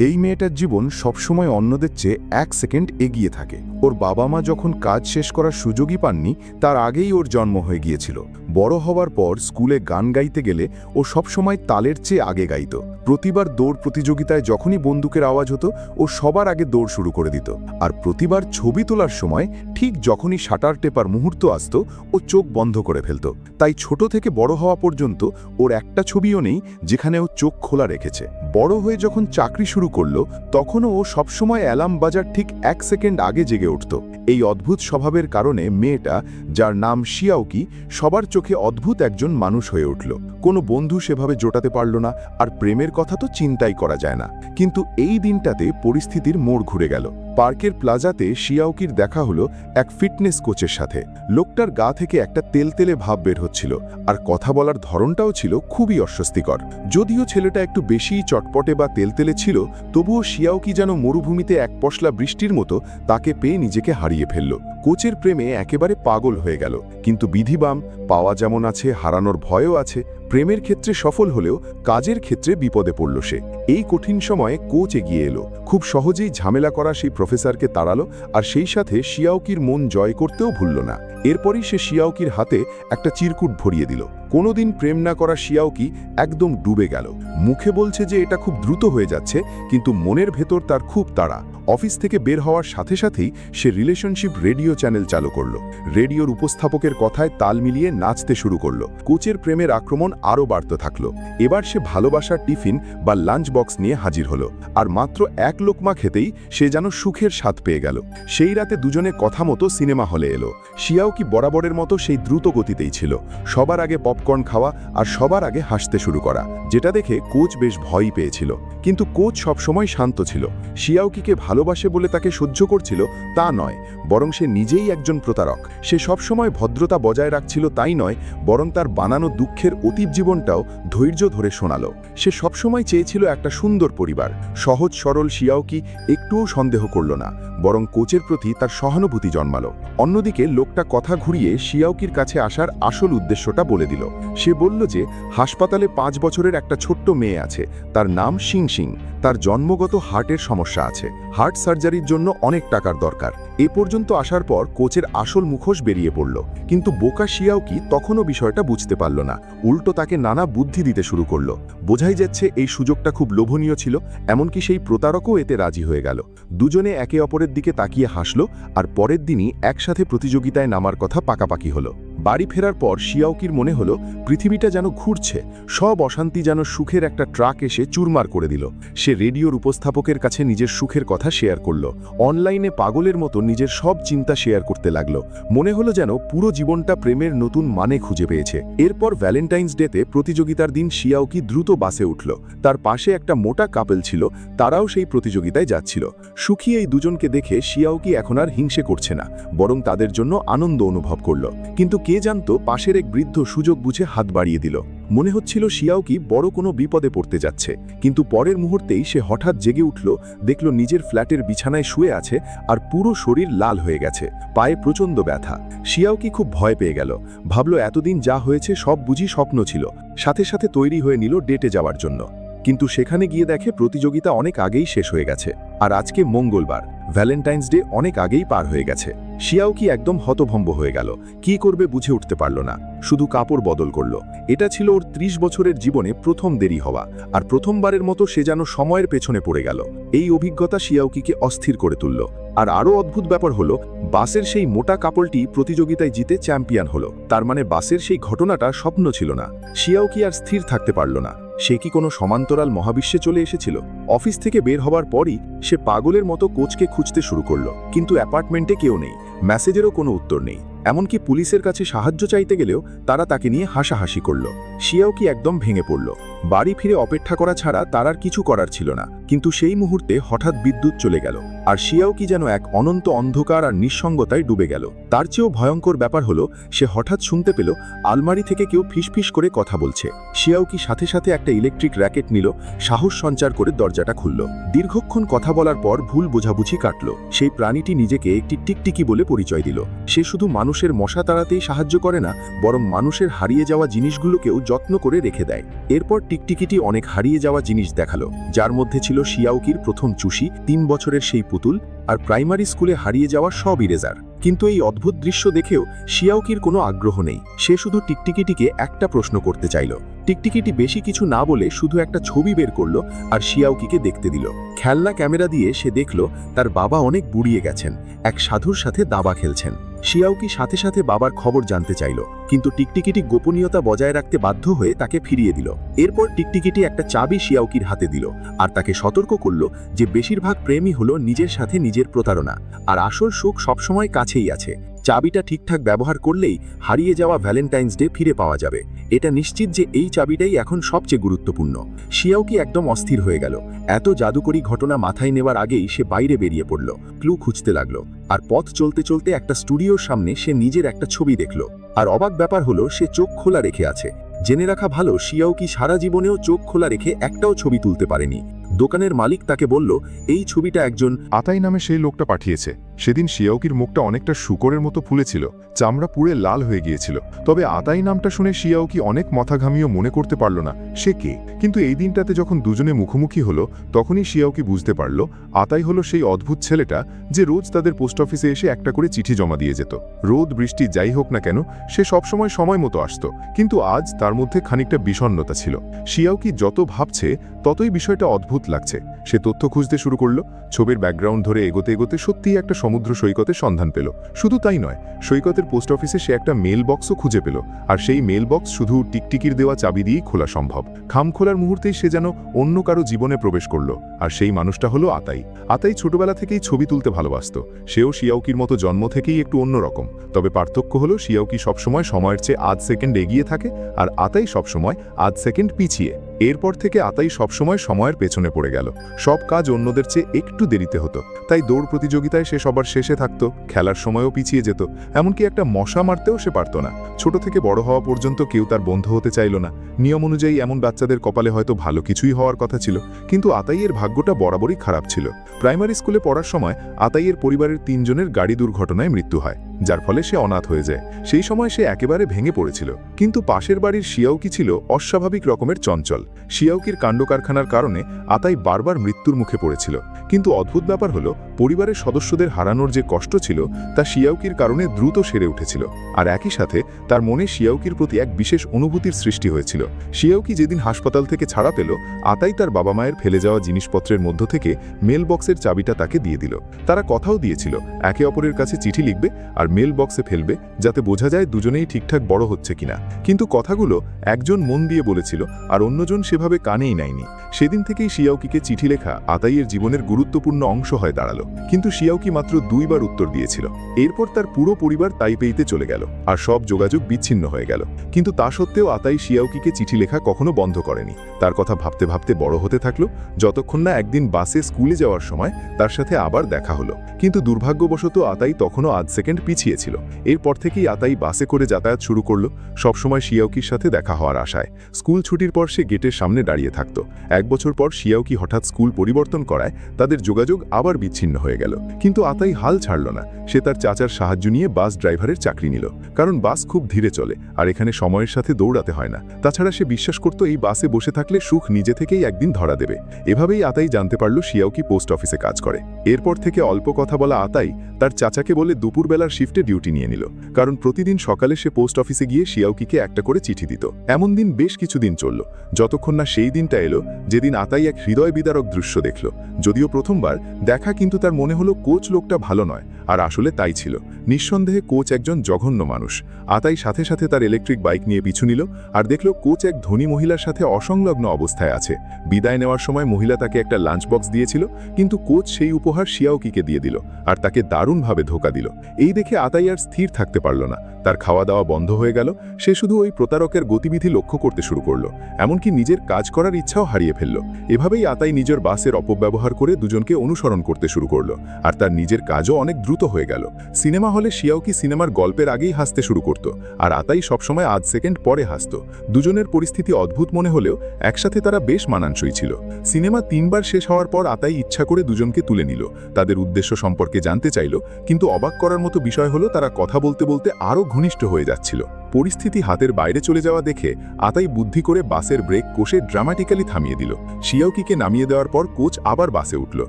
এই মেয়েটার জীবন সবসময় অন্যদের চেয়ে 1 সেকেন্ড এগিয়ে থাকে। ওর বাবা মা যখন কাজ শেষ করার সুযোগই পাননি তার আগেই ওর জন্ম হয়ে গিয়েছিল। বড় হওয়ার পর স্কুলে গান গাইতে গেলে ও সবসময় তালের চেয়ে আগে গাইত। প্রতিবার দৌড় প্রতিযোগিতায় যখনই বন্দুকের আওয়াজ হতো ও সবার আগে দৌড় শুরু করে দিত। আর প্রতিবার ছবি তোলার সময় ঠিক যখনই শাটার টেপার মুহূর্ত আসতো ও চোখ বন্ধ করে ফেলত। তাই ছোট থেকে বড় হওয়া পর্যন্ত ওর একটা ছবিও নেই যেখানে ও চোখ খোলা রেখেছে। বড় হয়ে যখন চাকরি শুরু করলো তখনও ও সবসময় অ্যালার্ম বাজার ঠিক 1 সেকেন্ড আগে জেগে উঠত। এই অদ্ভুত স্বভাবের কারণে মেয়েটা, যার নাম শিয়াওকি, সবার চোখে অদ্ভুত একজন মানুষ হয়ে উঠল। কোনো বন্ধু সেভাবে জোটাতে পারল না, আর প্রেমের কথা তো চিন্তাই করা যায় না। কিন্তু এই দিনটাতে পরিস্থিতির মোড় ঘুরে গেল। পার্কের প্লাজাতে শিয়াওকির দেখা হলো এক ফিটনেস কোচের সাথে। লোকটার গা থেকে একটা তেলতেলে ভাব বের হচ্ছিল, আর কথা বলার ধরনটাও ছিল খুবই অস্বস্তিকর। যদিও ছেলেটা একটু বেশিই চটপটে বা তেলতেলে ছিল, তবুও শিয়াওকি যেন মরুভূমিতে এক পশলা বৃষ্টির মতো তাকে পেয়ে নিজেকে হারিয়ে ফেলল। কোচের প্রেমে একেবারে পাগল হয়ে গেল। কিন্তু বিধিবাম, পাওয়া যেমন আছে হারানোর ভয়ও আছে। প্রেমের ক্ষেত্রে সফল হলেও কাজের ক্ষেত্রে বিপদে পড়ল সে। এই কঠিন সময়ে কোচ এগিয়ে এলো, খুব সহজেই ঝামেলা করা সেই প্রফেসরকে তাড়ালো, আর সেই সাথে শিয়াওকির মন জয় করতেও ভুলল না। এরপরই সে শিয়াওকির হাতে একটা চিরকুট ভরিয়ে দিল। কোনোদিন প্রেম না করা শিয়াওকি একদম ডুবে গেল। মুখে বলছে যে এটা খুব দ্রুত হয়ে যাচ্ছে, কিন্তু মনের ভেতর তার খুব তাড়া। অফিস থেকে বের হওয়ার সাথে সাথেই সে রিলেশনশিপ রেডিও চ্যানেল চালু করলো। রেডিওর উপস্থাপকের কথায় তাল মিলিয়ে নাচতে শুরু করলো। কোচের প্রেমের আক্রমণ আরও বাড়তে থাকলো। এবার সে ভালোবাসার টিফিন বা লাঞ্চ বক্স নিয়ে হাজির হলো, আর মাত্র 1 লোকমা খেতেই সে যেন সুখের স্বাদ পেয়ে গেল। সেই রাতে দুজনে কথা মতো সিনেমা হলে এলো। শিয়াওকি বরাবরের মতো সেই দ্রুত গতিতেই ছিল, সবার আগে পপকর্ন খাওয়া আর সবার আগে হাসতে শুরু করা, যেটা দেখে কোচ বেশ ভয়ই পেয়েছিল। কিন্তু কোচ সবসময় শান্ত ছিল। শিয়াওকিকে ভালোবাসে বলে তাকে সহ্য করছিল তা নয়, বরং সে নিজেই একজন প্রতারক। সে সবসময় ভদ্রতা বজায় রাখছিল তাই নয়, বরং তার বানানো দুঃখের অতীত জীবনটাও ধৈর্য ধরে শোনালো। সে সবসময় চেয়েছিল একটা সুন্দর পরিবার। সহজ সরল শিয়াওকি একটুও সন্দেহ করল না, বরং কোচের প্রতি তার সহানুভূতি জন্মালো। অন্যদিকে লোকটা কথা ঘুরিয়ে শিয়াওকির কাছে আসার আসল উদ্দেশ্যটা বলে দিল। সে বলল যে হাসপাতালে 5 বছরের একটা ছোট্ট মেয়ে আছে, তার নাম শিং শিং। তার জন্মগত হার্টের সমস্যা আছে, হার্ট সার্জারির জন্য অনেক টাকার দরকার। এ পর্যন্ত আসার পর কোচের আসল মুখোশ বেরিয়ে পড়ল। কিন্তু বোকা শিয়াওকি তখনও বিষয়টা বুঝতে পারল না, উল্টো তাকে নানা বুদ্ধি দিতে শুরু করলো। বোঝাই যাচ্ছে এই সুযোগটা খুব লোভনীয় ছিল, এমনকি সেই প্রতারকও এতে রাজি হয়ে গেল। দুজনে একে অপরের দিকে তাকিয়ে হাসলো, আর পরের দিনই একসাথে প্রতিযোগিতায় নামার কথা পাকাপাকি হলো। বাড়ি ফেরার পর শিয়াওকির মনে হলো পৃথিবীটা যেন ঘুরছে, সব অশান্তি যেন সুখের একটা ট্রাক এসে চুরমার করে দিল। সে রেডিওর উপস্থাপকের কাছে নিজের সুখের কথা শেয়ার করলো। অনলাইনে পাগলের মতো নিজের সব চিন্তা শেয়ার করতে লাগলো। মনে হলো যেন পুরো জীবনটা প্রেমের নতুন মানে খুঁজে পেয়েছে। এরপর ভ্যালেন্টাইন্স ডেতে প্রতিযোগিতার দিন শিয়াওকি দ্রুত বাসে উঠল। তার পাশে একটা মোটা কাপল ছিল, তারাও সেই প্রতিযোগিতায় যাচ্ছিল। সুখী এই দুজনকে দেখে শিয়াওকি এখন আর হিংসে করছে না, বরং তাদের জন্য আনন্দ অনুভব করল। কিন্তু কে জানতো পাশের এক বৃদ্ধ সুযোগ বুঝে হাত বাড়িয়ে দিল। মনে হচ্ছিল শিয়াওকি বড় কোনো বিপদে পড়তে যাচ্ছে, কিন্তু পরের মুহূর্তেই সে হঠাৎ জেগে উঠল, দেখল নিজের ফ্ল্যাটের বিছানায় শুয়ে আছে, আর পুরো শরীর লাল হয়ে গেছে, পায়ে প্রচণ্ড ব্যথা। শিয়াওকি খুব ভয় পেয়ে গেল, ভাবল এতদিন যা হয়েছে সব বুঝি স্বপ্ন ছিল। সাথে সাথে তৈরি হয়ে নিল ডেটে যাওয়ার জন্য। কিন্তু সেখানে গিয়ে দেখে প্রতিযোগিতা অনেক আগেই শেষ হয়ে গেছে, আর আজকে মঙ্গলবার, ভ্যালেন্টাইন্স ডে অনেক আগেই পার হয়ে গেছে। শিয়াওকি একদম হতভম্ব হয়ে গেল, কি করবে বুঝে উঠতে পারল না, শুধু কাপড় বদল করল। এটা ছিল ওর 30 বছরের জীবনে প্রথম দেরি হওয়া, আর প্রথমবারের মতো সে যেন সময়ের পেছনে পড়ে গেল। এই অভিজ্ঞতা শিয়াওকিকে অস্থির করে তুলল। আর আরও অদ্ভুত ব্যাপার হলো, বাসের সেই মোটা কাপড়টি প্রতিযোগিতায় জিতে চ্যাম্পিয়ন হলো। তার মানে বাসের সেই ঘটনাটা স্বপ্ন ছিল না। শিয়াওকি আর স্থির থাকতে পারল না। সে কি কোনো সমান্তরাল মহাবিশ্বে চলে এসেছিল? অফিস থেকে বের হবার পরই সে পাগলের মতো কোচকে খুঁজতে শুরু করলো, কিন্তু অ্যাপার্টমেন্টে কেউ নেই, মেসেজেরও কোনো উত্তর নেই। এমনকি পুলিশের কাছে সাহায্য চাইতে গেলেও তারা তাকে নিয়ে হাসাহাসি করল। শিয়াওকি একদম ভেঙে পড়ল। বাড়ি ফিরে অপেক্ষা করা ছাড়া তার আর কিছু করার ছিল না। কিন্তু সেই মুহূর্তে হঠাৎ বিদ্যুৎ চলে গেল, আর শিয়াওকি যেন এক অনন্ত অন্ধকার আর নিঃসঙ্গতায় ডুবে গেল। তার চেয়েও ভয়ঙ্কর ব্যাপার হলো, সে হঠাৎ শুনতে পেল আলমারি থেকে কেউ ফিসফিস করে কথা বলছে। শিয়াওকি সাথে সাথে একটা ইলেকট্রিক র্যাকেট নিল, সাহস সঞ্চার করে দরজাটা খুলল। দীর্ঘক্ষণ কথা বলার পর ভুল বোঝাবুঝি কাটল। সেই প্রাণীটি নিজেকে একটি টিকটিকি বলে পরিচয় দিল। সে শুধু মানুষ মানুষের মশা তাড়াতেই সাহায্য করে না, বরং মানুষের হারিয়ে যাওয়া জিনিসগুলোকেও যত্ন করে রেখে দেয়। এরপর টিকটিকিটি অনেক হারিয়ে যাওয়া জিনিস দেখালো, যার মধ্যে ছিল শিয়াওকির প্রথম চুষি, 3 বছরের সেই পুতুল, আর প্রাইমারি স্কুলে হারিয়ে যাওয়া সব ইরেজার। কিন্তু এই অদ্ভুত দৃশ্য দেখেও শিয়াওকির কোনো আগ্রহ নেই। সে শুধু টিকটিকিটিকে একটা প্রশ্ন করতে চাইল। টিকটিকিটি বেশি কিছু না বলে শুধু একটা ছবি বের করলো আর শিয়াওকিকে দেখতে দিল। খেলনা ক্যামেরা দিয়ে সে দেখল তার বাবা অনেক বুড়িয়ে গেছেন, এক সাধুর সাথে দাবা খেলছেন। শিয়াওকি সাথে সাথে বাবার খবর জানতে চাইল, কিন্তু টিকটিকিটি গোপনীয়তা বজায় রাখতে বাধ্য হয়ে তাকে ফিরিয়ে দিল। এরপর টিকটিকিটি একটা চাবি শিয়াওকির হাতে দিল আর তাকে সতর্ক করল যে বেশিরভাগ প্রেমই হলো নিজের সাথে নিজের প্রতারণা, আর আসল সুখ সবসময় কাছেই আছে। চাবিটা ঠিকঠাক ব্যবহার করলেই হারিয়ে যাওয়া ভ্যালেন্টাইন্স ডে ফিরে পাওয়া যাবে। এটা নিশ্চিত যে এই চাবিটাই এখন সবচেয়ে গুরুত্বপূর্ণ। শিয়াওকি একদম অস্থির হয়ে গেল। এত জাদুকরী ঘটনা মাথায় নেওয়ার আগেই সে বাইরে বেরিয়ে পড়ল, ক্লু খুঁজতে লাগলো। আর পথ চলতে চলতে একটা স্টুডিওর সামনে সে নিজের একটা ছবি দেখল। আর অবাক ব্যাপার হলো, সে চোখ খোলা রেখে আছে। জেনে রাখা ভালো, শিয়াওকি সারা জীবনেও চোখ খোলা রেখে একটাও ছবি তুলতে পারেনি। দোকানের মালিক তাকে বলল, এই ছবিটা একজন আতাই নামে সেই লোকটা পাঠিয়েছে। সেদিন শিয়াওকির মুখটা অনেকটা শূকরের মতো ফুলেছিল, চামড়া পুড়ে লাল হয়ে গিয়েছিল। তবে আতাই নামটা শুনে শিয়াওকি অনেক মাথা ঘামিয়েও মনে করতে পারল না সে কে। কিন্তু এই দিনটাতে যখন দুজনে মুখোমুখি হলো, তখনই শিয়াওকি বুঝতে পারল আতাই হলো সেই অদ্ভুত ছেলেটা যে রোজ তাদের পোস্ট অফিসে এসে একটা করে চিঠি জমা দিয়ে যেত। রোদ বৃষ্টি যাই হোক না কেন, সে সবসময় সময় মতো আসত। কিন্তু আজ তার মধ্যে খানিকটা বিষণ্ণতা ছিল। শিয়াওকি যত ভাবছে ততই বিষয়টা অদ্ভুত লাগছে। সে তথ্য খুঁজতে শুরু করলো। ছবির ব্যাকগ্রাউন্ড ধরে এগোতে এগোতে সত্যিই একটা সমুদ্র সৈকতের সন্ধান পেল। শুধু তাই নয়, সৈকতের পোস্ট অফিসে সে একটা মেল বক্সও খুঁজে পেল। আর সেই মেল বক্স শুধু টিকটিকির দেওয়া চাবি দিয়েই খোলা সম্ভব। খাম খোলার মুহূর্তেই সে যেন অন্য কারো জীবনে প্রবেশ করলো। আর সেই মানুষটা হলো আতাই। আতাই ছোটবেলা থেকেই ছবি তুলতে ভালোবাসত। সেও শিয়াওকির মতো জন্ম থেকেই একটু অন্যরকম। তবে পার্থক্য হলো, শিয়াওকি সবসময় সময়ের চেয়ে আধ সেকেন্ড এগিয়ে থাকে, আর আতাই সবসময় আধ সেকেন্ড পিছিয়ে। এরপর থেকে আতাই সবসময় সময়ের পেছনে পড়ে গেল। সব কাজ অন্যদের চেয়ে একটু দেরিতে হতো। তাই দৌড় প্রতিযোগিতায় সে সবার শেষে থাকতো, খেলার সময়ও পিছিয়ে যেত, এমনকি একটা মশা মারতেও সে পারত না। ছোট থেকে বড় হওয়া পর্যন্ত কেউ তার বন্ধু হতে চাইল না। নিয়ম অনুযায়ী এমন বাচ্চাদের কপালে হয়তো ভালো কিছুই হওয়ার কথা ছিল, কিন্তু আতাইয়ের ভাগ্যটা বরাবরই খারাপ ছিল। প্রাইমারি স্কুলে পড়ার সময় আতাইয়ের পরিবারের 3 জনের গাড়ি দুর্ঘটনায় মৃত্যু হয়, যার ফলে সে অনাথ হয়ে যায়। সেই সময় সে একেবারে ভেঙে পড়েছিল। কিন্তু পাশের বাড়ির শিয়াওকি ছিল অস্বাভাবিক রকমের চঞ্চল। শিয়াওকির কাণ্ডকারখানার কারণে আতাই বারবার মৃত্যুর মুখে পড়েছিল। কিন্তু অদ্ভুত ব্যাপার হলো, পরিবারের সদস্যদের হারানোর যে কষ্ট ছিল তা শিয়াওকির কারণে দ্রুত সেরে উঠেছিল। আর একই সাথে তার মনে শিয়াওকির প্রতি এক বিশেষ অনুভূতির সৃষ্টি হয়েছিল। শিয়াওকি যেদিন হাসপাতাল থেকে ছাড়া পেল, আতাই তার বাবা মায়ের ফেলে যাওয়া জিনিসপত্রের মধ্য থেকে মেল বক্সের চাবিটা তাকে দিয়ে দিল। তারা কথাও দিয়েছিল একে অপরের কাছে চিঠি লিখবে আর মেল বক্সে ফেলবে, যাতে বোঝা যায় দুজনেই ঠিকঠাক বড় হচ্ছে কিনা। কিন্তু কথাগুলো একজন মন দিয়ে বলেছিল আর অন্যজন সেভাবে কানেই নেয়নি। সেদিন থেকেই শিয়াওকিকে চিঠি লেখা আতাইয়ের জীবনের গুরুত্বপূর্ণ অংশ হয়ে দাঁড়ালো। কিন্তু শিয়াওকি মাত্র 2 বার উত্তর দিয়েছিল। এরপর তার পুরো পরিবার তাইপেইতে চলে গেল আর সব যোগাযোগ বিচ্ছিন্ন হয়ে গেল। কিন্তু তা সত্ত্বেও আতাই শিয়াওকিকে চিঠি লেখা কখনো বন্ধ করেনি। তার কথা ভাবতে ভাবতে বড় হতে থাকলো, যতক্ষণ না একদিন বাসে স্কুলে যাওয়ার সময় তার সাথে আবার দেখা হলো। কিন্তু দুর্ভাগ্যবশত আতাই তখনও আধ সেকেন্ড পিছিয়ে ছিল। এরপর থেকেই আতাই বাসে করে যাতায়াত শুরু করলো, সবসময় শিয়াওকির সাথে দেখা হওয়ার আশায়। স্কুল ছুটির পর সে গেটের সামনে দাঁড়িয়ে থাকত। 1 বছর পর শিয়াওকি হঠাৎ স্কুল পরিবর্তন করায় তাদের যোগাযোগ আবার বিচ্ছিন্ন হয়ে গেল। কিন্তু আতাই হাল ছাড়ল না। সে তার চাচার সাহায্য নিয়ে বাস ড্রাইভারের চাকরি নিল, কারণ বাস খুব ধীরে চলে আর এখানে সময়ের সাথে দৌড়াতে হয় না। তাছাড়া সে বিশ্বাস করত এই বাসে বসে থাকলে সুখ নিজে থেকেই একদিন ধরা দেবে। এভাবেই আতাই জানতে পারল শিয়াওকি পোস্ট অফিসে কাজ করে। এরপর থেকে অল্প কথা বলা আতাই তার চাচাকে বলে দুপুরবেলার শিফটে ডিউটি নিয়ে নিল, কারণ প্রতিদিন সকালে সে পোস্ট অফিসে গিয়ে শিয়াওকিকে একটা করে চিঠি দিত। এমন দিন বেশ কিছুদিন চলল, যতক্ষণ না সেই দিনটা এলো যেদিন আতাই এক হৃদয় বিদারক দৃশ্য দেখল। যদিও প্রথমবার দেখা, কিন্তু তার মনে হলো কোচ লোকটা ভালো নয়, আর আসলে তাই ছিল। নিঃসন্দেহে কোচ একজন জঘন্য মানুষ। আতাই সাথে সাথে তার ইলেকট্রিক বাইক নিয়ে পিছু নিল আর দেখল কোচ এক ধনী মহিলার সাথে অসংলগ্ন অবস্থায় আছে। বিদায় নেওয়ার সময় মহিলা তাকে একটা লাঞ্চ বক্স দিয়েছিল, কিন্তু কোচ সেই উপহার শিয়াওকিকে দিয়ে দিল আর তাকে দারুণভাবে ধোঁকা দিল। এই দেখে আতাই আর স্থির থাকতে পারল না। তার খাওয়া দাওয়া বন্ধ হয়ে গেল। সে শুধু ওই প্রতারকের গতিবিধি লক্ষ্য করতে শুরু করলো, এমনকি নিজের কাজ করার ইচ্ছাও হারিয়ে ফেলল। এভাবেই আতাই নিজের বাসের অপব্যবহার করে দুজনকে অনুসরণ করতে শুরু করলো, আর তার নিজের কাজও অনেক দ্রুত হয়ে গেল। সিনেমা হলে শিয়াওকি সিনেমার গল্পের আগেই হাসতে শুরু করত, আর আতাই সবসময় আধ সেকেন্ড পরে হাসত। দুজনের পরিস্থিতি অদ্ভুত মনে হলেও একসাথে তারা বেশ মানানসই ছিল। সিনেমা 3 বার শেষ হওয়ার পর আতাই ইচ্ছা করে দুজনকে তুলে নিল, তাদের উদ্দেশ্য সম্পর্কে জানতে চাইল, কিন্তু অবাক করার মতো বিষয় হলো তারা কথা বলতে বলতে আরও ঘনিষ্ঠ হয়ে যাচ্ছিল। পরিস্থিতি হাতের বাইরে চলে যাওয়া দেখে আতাই বুদ্ধি করে বাসের ব্রেক কষে ড্রামাটিক্যালি থামিয়ে দিল। শিয়াওকিকে নামিয়ে দেওয়ার পর কোচ আবার বাসে উঠল,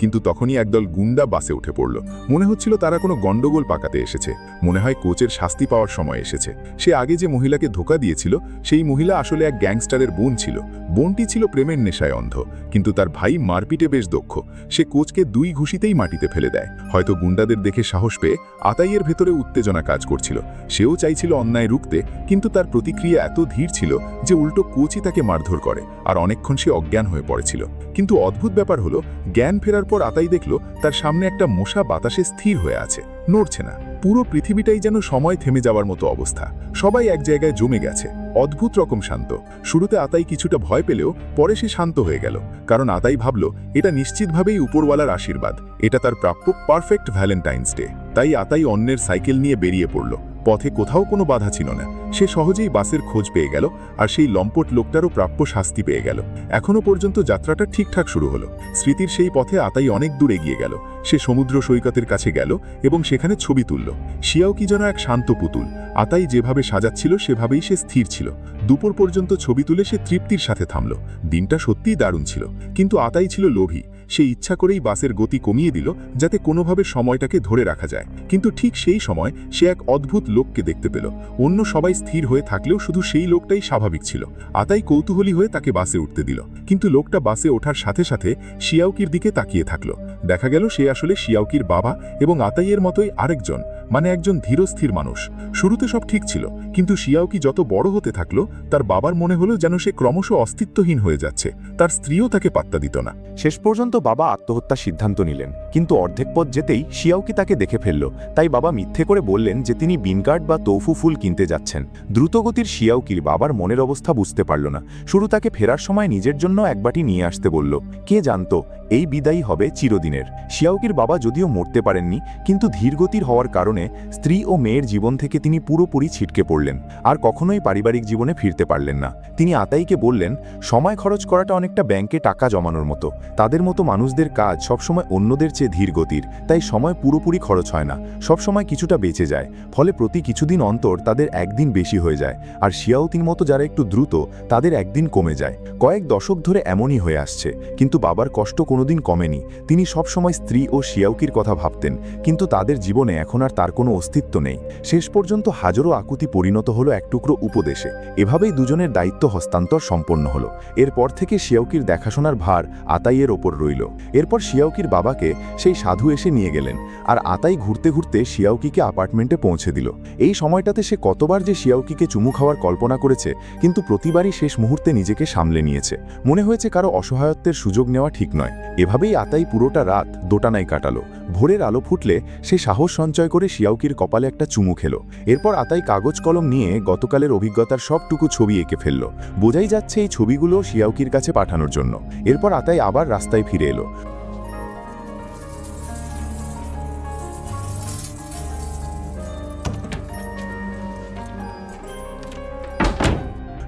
কিন্তু তখনই একদল গুন্ডা বাসে উঠে পড়ল। মনে হচ্ছিল তারা কোনো গন্ডগোল পাকাতে এসেছে। মনে হয় কোচের শাস্তি পাওয়ার সময় এসেছে। সে আগে যে মহিলাকে ধোঁকা দিয়েছিল সেই মহিলা আসলে এক গ্যাংস্টারের বোন ছিল। বোনটি ছিল প্রেমের নেশায় অন্ধ, কিন্তু তার ভাই মারপিটে বেশ দক্ষ। সে কোচকে 2 ঘুষিতেই মাটিতে ফেলে দেয়। হয়তো গুন্ডাদের দেখে সাহস পেয়ে আতাইয়ের ভেতরে উত্তেজনা কাজ করছিল। সেও চাইছিল অন্যায় রুখতে, কিন্তু তার প্রতিক্রিয়া এত ধীর ছিল যে উল্টো কোচই তাকে মারধর করে, আর অনেকক্ষণ সে অজ্ঞান হয়ে পড়েছিল। কিন্তু অদ্ভুত ব্যাপার হলো, জ্ঞান ফেরার পর আতাই দেখল তার সামনে একটা মশা বাতাসে স্থির হয়ে আছে, নড়ছে না। পুরো পৃথিবীটাই যেন সময় থেমে যাওয়ার মতো অবস্থা। সবাই এক জায়গায় জমে গেছে, অদ্ভুত রকম শান্ত। শুরুতে আতাই কিছুটা ভয় পেলেও পরে সে শান্ত হয়ে গেল, কারণ আতাই ভাবল এটা নিশ্চিতভাবেই উপরওয়ালার আশীর্বাদ, এটা তার প্রাপ্য পারফেক্ট ভ্যালেন্টাইন্স ডে। তাই আতাই অন্যের সাইকেল নিয়ে বেরিয়ে পড়ল। পথে কোথাও কোনো বাধা ছিল না। সে সহজেই বাসের খোঁজ পেয়ে গেল, আর সেই লম্পট লোকটারও প্রাপ্য শাস্তি পেয়ে গেল। এখনো পর্যন্ত যাত্রাটা ঠিকঠাক শুরু হলো। স্মৃতির সেই পথে আতাই অনেক দূর এগিয়ে গেল। সে সমুদ্র সৈকতের কাছে গেল এবং সেখানে ছবি তুলল। শিয়াওকি যেন এক শান্ত পুতুল। আতাই যেভাবে সাজাচ্ছিল সেভাবেই সে স্থির ছিল। দুপুর পর্যন্ত ছবি তুলে সে তৃপ্তির সাথে থামল। দিনটা সত্যিই দারুণ ছিল, কিন্তু আতাই ছিল লোভী। সে ইচ্ছা করেই বাসের গতি কমিয়ে দিল যাতে কোনোভাবে সময়টাকে ধরে রাখা যায়। কিন্তু ঠিক সেই সময় সে এক অদ্ভুত লোককে দেখতে পেল। অন্য সবাই স্থির হয়ে থাকলেও শুধু সেই লোকটাই স্বাভাবিক ছিল। আতাই কৌতূহলী হয়ে তাকে বাসে উঠতে দিল, কিন্তু লোকটা বাসে ওঠার সাথে সাথে শিয়াওকির দিকে তাকিয়ে থাকলো। দেখা গেল সে আসলে শিয়াওকির বাবা এবং আতাইয়ের মতোই আরেকজন, মানে একজন ধীরস্থির মানুষ। শুরুতে সব ঠিক ছিল, কিন্তু শিয়াওকি যত বড় হতে থাকলো তার বাবার মনে হলো যেন সে ক্রমশ অস্তিত্বহীন হয়ে যাচ্ছে। তার স্ত্রীও তাকে পাত্তা দিত না। শেষ পর্যন্ত বাবা আত্মহত্যার সিদ্ধান্ত নিলেন, কিন্তু অর্ধেক পথ যেতেই শিয়াওকি তাকে দেখে ফেলল। তাই বাবা মিথ্যে করে বললেন যে তিনি বিনকার্ড বা তৌফু ফুল কিনতে যাচ্ছেন। দ্রুতগতির শিয়াওকির বাবার মনের অবস্থা বুঝতে পারল না। শুরু তাকে ফেরার সময় নিজের জন্য এক বাটি নিয়ে আসতে বলল। কে জানত এই বিদায়ী হবে চিরদিনের। শিয়াওকির বাবা যদিও মরতে পারেননি, কিন্তু ধীরগতির হওয়ার কারণে স্ত্রী ও মেয়ের জীবন থেকে তিনি পুরোপুরি ছিটকে পড়লেন, আর কখনোই পারিবারিক জীবনে ফিরতে পারলেন না। তিনি আতাইকে বললেন, সময় খরচ করাটা অনেকটা ব্যাংকে টাকা জমানোর মতো। তাদের মতো মানুষদের কাজ সবসময় অন্যদের চেয়ে ধীর গতির, তাই সময় পুরোপুরি খরচ হয় না, সবসময় কিছুটা বেঁচে যায়। ফলে প্রতি কিছুদিন অন্তর তাদের একদিন বেশি হয়ে যায়, আর শিয়াওকির মতো যারা একটু দ্রুত তাদের একদিন কমে যায়। কয়েক দশক ধরে এমনই হয়ে আসছে, কিন্তু বাবার কষ্ট কোনোদিন কমেনি। তিনি সবসময় স্ত্রী ও শিয়াওকির কথা ভাবতেন, কিন্তু তাদের জীবনে এখন আর তার কোনো অস্তিত্ব নেই। শেষ পর্যন্ত হাজারো আকুতি পরিণত হলো এক টুকরো উপদেশে। এভাবেই দুজনের দায়িত্ব হস্তান্তর সম্পন্ন হলো। এরপর থেকে শিয়াওকির দেখাশোনার ভার আতাইয়ের ওপর রইল। এরপর শিয়াওকির বাবাকে সেই সাধু এসে নিয়ে গেলেন, আর আতাই ঘুরতে ঘুরতে শিয়াওকিকে অ্যাপার্টমেন্টে পৌঁছে দিল। এই সময়টাতে সে কতবার যে শিয়াওকিকে চুমু খাওয়ার কল্পনা করেছে, কিন্তু প্রতিবারই শেষ মুহূর্তে নিজেকে সামলে নিয়েছে। মনে হয়েছে কারো অসহায়ত্বের সুযোগ নেওয়া ঠিক নয়। এভাবেই আতাই পুরোটা রাত দোটানায় কাটালো। ভোরের আলো ফুটলে সে সাহস সঞ্চয় করে শিয়াওকির কপালে একটা চুমু খেলো। এরপর আতাই কাগজ কলম নিয়ে গতকালের অভিজ্ঞতার সবটুকু ছবি এঁকে ফেলল। বোঝাই যাচ্ছে এই ছবিগুলো শিয়াওকির কাছে পাঠানোর জন্য। এরপর আতাই আবার রাস্তায় ফিরে এলো।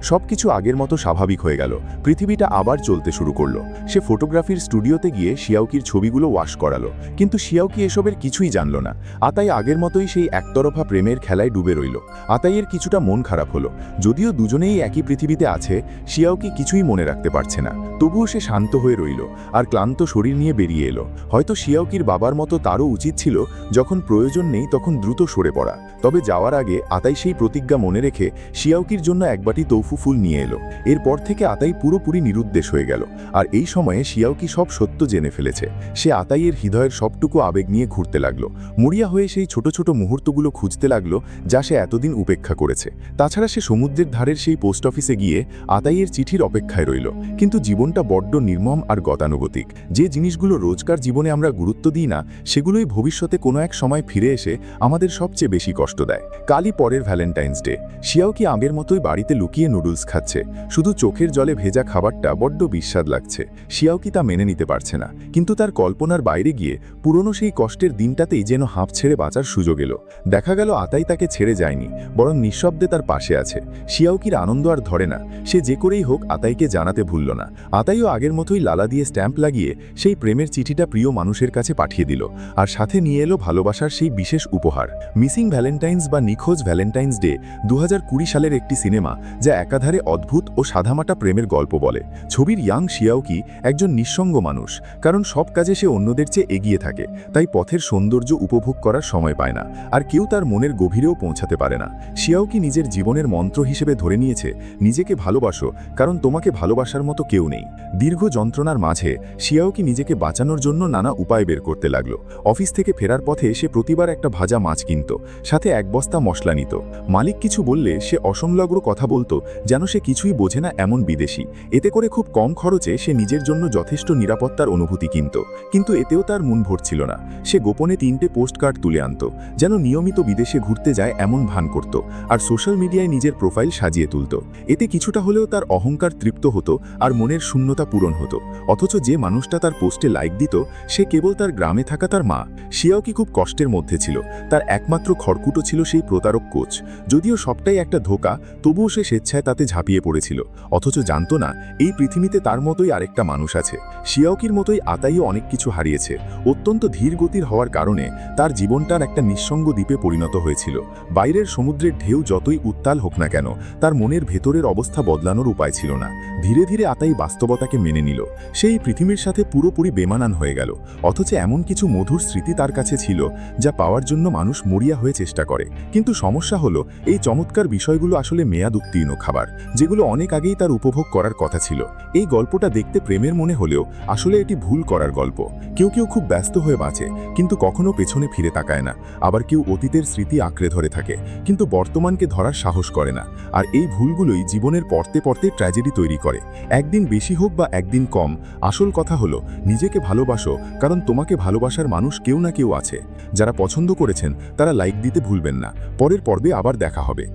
সবকিছু আগের মতো স্বাভাবিক হয়ে গেল। পৃথিবীটা আবার চলতে শুরু করলো। সে ফটোগ্রাফির স্টুডিওতে গিয়ে শিয়াওকির ছবিগুলো ওয়াশ করালো, কিন্তু শিয়াওকি এসবের কিছুই জানল না। আতাই আগের মতোই সেই একতরফা প্রেমের খেলায় ডুবে রইল। আতাইয়ের কিছুটা মন খারাপ হলো। যদিও দুজনেই একই পৃথিবীতে আছে, শিয়াওকি কিছুই মনে রাখতে পারছে না। তবুও সে শান্ত হয়ে রইল, আর ক্লান্ত শরীর নিয়ে বেরিয়ে এলো। হয়তো শিয়াওকির বাবার মতো তারও উচিত ছিল যখন প্রয়োজন নেই তখন দ্রুত সরে পড়া। তবে যাওয়ার আগে আতাই সেই প্রতিজ্ঞা মনে রেখে শিয়াওকির জন্য এক বাটি তৌফু ফুল নিয়ে এলো। এরপর থেকে আতাই পুরোপুরি নিরুদ্দেশ হয়ে গেল। আর এই সময়ে শিয়াওকি সব সত্য জেনে ফেলেছে। সে আতাইয়ের হৃদয়ের সবটুকু আবেগ নিয়ে ঘুরতে লাগলো। মরিয়া হয়ে সেই ছোট ছোট মুহূর্তগুলো খুঁজতে লাগলো যা সে এতদিন উপেক্ষা করেছে। তাছাড়া সে সমুদ্রের ধারের সেই পোস্ট অফিসে গিয়ে আতাইয়ের চিঠির অপেক্ষায় রইল। কিন্তু জীবনটা বড্ড নির্মম আর গতানুগতিক। যে জিনিসগুলো রোজকার জীবনে আমরা গুরুত্ব দিই না, সেগুলোই ভবিষ্যতে কোনো এক সময় ফিরে এসে আমাদের সবচেয়ে বেশি কষ্ট দেয়। কালই পরের ভ্যালেন্টাইন্স ডে। শিয়াওকি আগের মতোই বাড়িতে লুকিয়ে নুডলস নুডলস খাচ্ছে, শুধু চোখের জলে ভেজা খাবারটা বড্ড বিস্বাদ লাগছে। শিয়াওকি তা মেনে নিতে পারছে না, কিন্তু তার কল্পনার বাইরে গিয়ে পুরনো সেই কষ্টের দিনটাতেই যেন হাঁপ ছেড়ে বাঁচার সুযোগ এলো। দেখা গেল আতাই তাকে ছেড়ে যায়নি, বরং নিঃশব্দে তার পাশে আছে। শিয়াওকির আনন্দ আর ধরে না, সে যে করেই হোক আতাইকে জানাতে ভুলল না। আতাইও আগের মতোই লালা দিয়ে স্ট্যাম্প লাগিয়ে সেই প্রেমের চিঠিটা প্রিয় মানুষের কাছে পাঠিয়ে দিল, আর সাথে নিয়ে এলো ভালোবাসার সেই বিশেষ উপহার, মিসিং ভ্যালেন্টাইন্স বা নিখোঁজ ভ্যালেন্টাইন্স ডে, 2020 সালের একটি সিনেমা যা একাধারে অদ্ভুত ও সাদামাটা প্রেমের গল্প বলে। ছবির ইয়াং শিয়াওকি একজন নিঃসঙ্গ মানুষ, কারণ সব কাজে সে অন্যদের চেয়ে এগিয়ে থাকে, তাই পথের সৌন্দর্য উপভোগ করার সময় পায় না, আর কেউ তার মনের গভীরেও পৌঁছাতে পারে না। শিয়াওকি নিজের জীবনের মন্ত্র হিসেবে ধরে নিয়েছে, নিজেকে ভালোবাসো, কারণ তোমাকে ভালোবাসার মতো কেউ নেই। দীর্ঘ যন্ত্রণার মাঝে শিয়াওকি নিজেকে বাঁচানোর জন্য নানা উপায় বের করতে লাগলো। অফিস থেকে ফেরার পথে সে প্রতিবার একটা ভাজা মাছ কিনত, সাথে 1 বস্তা মশলা নিত। মালিক কিছু বললে সে অসংলগ্ন কথা বলতো, যেন সে কিছুই বোঝে না এমন বিদেশি। এতে করে খুব কম খরচে সে নিজের জন্য যথেষ্ট নিরাপত্তার অনুভূতি কিনত, কিন্তু এতেও তার মন ভরছিল না। সে গোপনে 3টে পোস্টকার্ড তুলে আনত, যেন নিয়মিত বিদেশে ঘুরতে যায় এমন ভান করত, আর সোশ্যাল মিডিয়ায় নিজের প্রোফাইল সাজিয়ে তুলত। এতে কিছুটা হলেও তার অহংকার তৃপ্ত হতো আর মনের শূন্যতা পূরণ হতো। অথচ যে মানুষটা তার পোস্টে লাইক দিত, সে কেবল তার গ্রামে থাকা তার মা। শিয়াওকি খুব কষ্টের মধ্যে ছিল, তার একমাত্র খড়কুটো ছিল সেই প্রতারক কোচ। যদিও সবটাই একটা ধোঁকা, তবুও সে স্বেচ্ছায় তাতে ঝাঁপিয়ে পড়েছিল, অথচ জানত না এই পৃথিবীতে তার মতোই আরেকটা মানুষ আছে। শিয়াওকির মতোই আতাইও অনেক কিছু হারিয়েছে। অত্যন্ত ধীর গতির হওয়ার কারণে তার জীবনটার একটা নিঃসঙ্গ দ্বীপে পরিণত হয়েছিল। বাইরের সমুদ্রের ঢেউ যতই উত্তাল হোক না কেন, তার মনের ভেতরের অবস্থা বদলানোর উপায় ছিল না। ধীরে ধীরে আতাই বাস্তবতাকে মেনে নিল, সেই পৃথিবীর সাথে পুরোপুরি বেমানান হয়ে গেল। অথচ এমন কিছু মধুর স্মৃতি তার কাছে ছিল যা পাওয়ার জন্য মানুষ মরিয়া হয়ে চেষ্টা করে। কিন্তু সমস্যা হলো, এই চমৎকার বিষয়গুলো আসলে মেয়াদ উত্তীর্ণ খাবার, যেগুলো অনেক আগেই তার উপভোগ করার কথা ছিল। এই গল্পটা দেখতে প্রেমের মনে হলেও আসলে এটি ভুল করার গল্প। কেউ কেউ খুব ব্যস্ত হয়ে বাঁচে, কিন্তু কখনো পেছনে ফিরে তাকায় না। আবার কেউ অতীতের স্মৃতি আঁকড়ে ধরে থাকে, কিন্তু বর্তমানকে ধরার সাহস করে না। আর এই ভুলগুলোই জীবনের পড়তে পড়তে ট্র্যাজেডি তৈরি করে। একদিন বেশি হোক বা একদিন কম, আসল কথা হলো নিজেকে ভালোবাসো, কারণ তোমাকে ভালোবাসার মানুষ কেউ না কেউ আছে। যারা পছন্দ করেছেন তারা লাইক দিতে ভুলবেন না। পরের পর্বে আবার দেখা হবে।